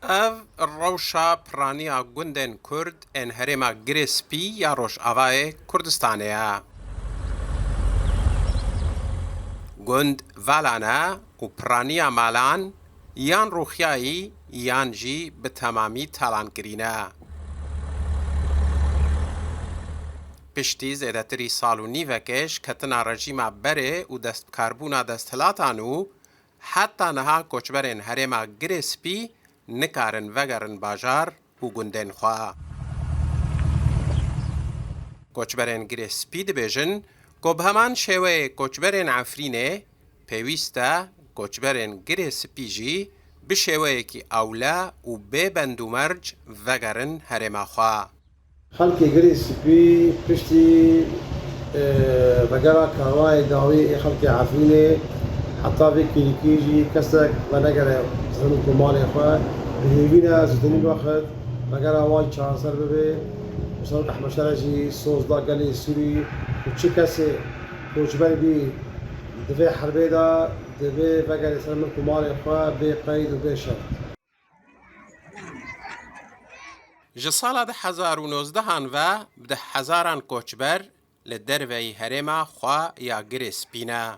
اف روشا پرانیا گوندن کرد ان هرما گریسپی یا روش آوای کردستانیا. گوند والانا و پرانیا مالان یان روخیایی یان جی به تمامی تالان کرینه. پشتی زیادتری سال و نیوکش کتنا رژیما بره و دست کاربونا دستهلاتانو حتی نها کوچبرین هرما گریسپی نکارن وگرن باجار و گندن خواه. کوچبرین گریسپی دبیجن که به همان شوه کوچبرین عفرینه پیوسته کوچبرین گریسپی جی به شوه که اولا و به بندو مرج وگرن هرما خواه. خلقی گریسپی پشتی بقرا كهواي داوي خلقي عفريني حتى في كيجي كسك ونقرا زمن كمال اخوة بهيبينا زدني الوقت بقرا واي شانسر ببي وصلت احمد شرجي صوص دا قالي سوري وشي كسي كوچبر بي دفع حربي دا دفع بقرا زمن كمال اخوة بقيد وبشرط. جسالة ده 2019 و بده هزاران کوچبر لدروی هرما خوا یا گریسپینا.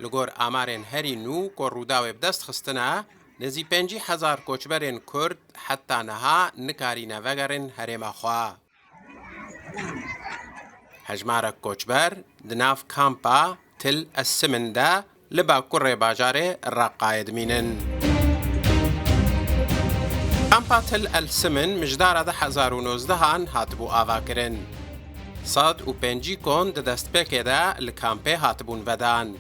لگور آمارن هری نو که روداوی بدست خستنا نزی 50,000 کوچبرین کرد حتی نها نکارینه وگرن هرما خوا. هجمار کوچبر دناف کامپا تل السمنده لبا کره باجاره رقاید مینن. کامپا تل السمن مجدار ده 2019 هاتبو آوا کرن. 150 کن دست پکه ده لکامپه هاتبون ودان.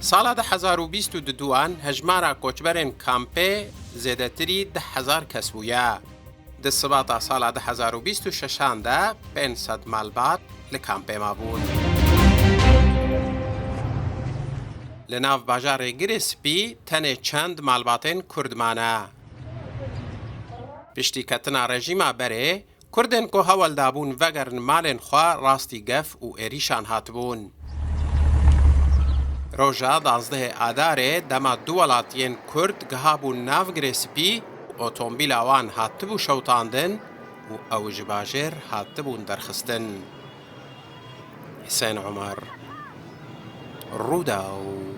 سال ده 2022 هجمارا کوچبرین کامپه زیادتری 10,000 کس بویا. ده سباتا سال ده 2026 ده 500 مالبات لکامپه ما بون. لناف باجار گریسپی تنه چند مالباتین کردمانه. پشتی کتنا رژیما بره کردن که هول دابون وگرن مالن خواه راستی گف و ایریشان هاتبون. روژا 12 آداره دما دولاتین کرد گهابون ناو گریسپی اوتومبیل آوان هاتبو شوتاندن و اوج باجر هاتبون درخستن. حسین عمر روداو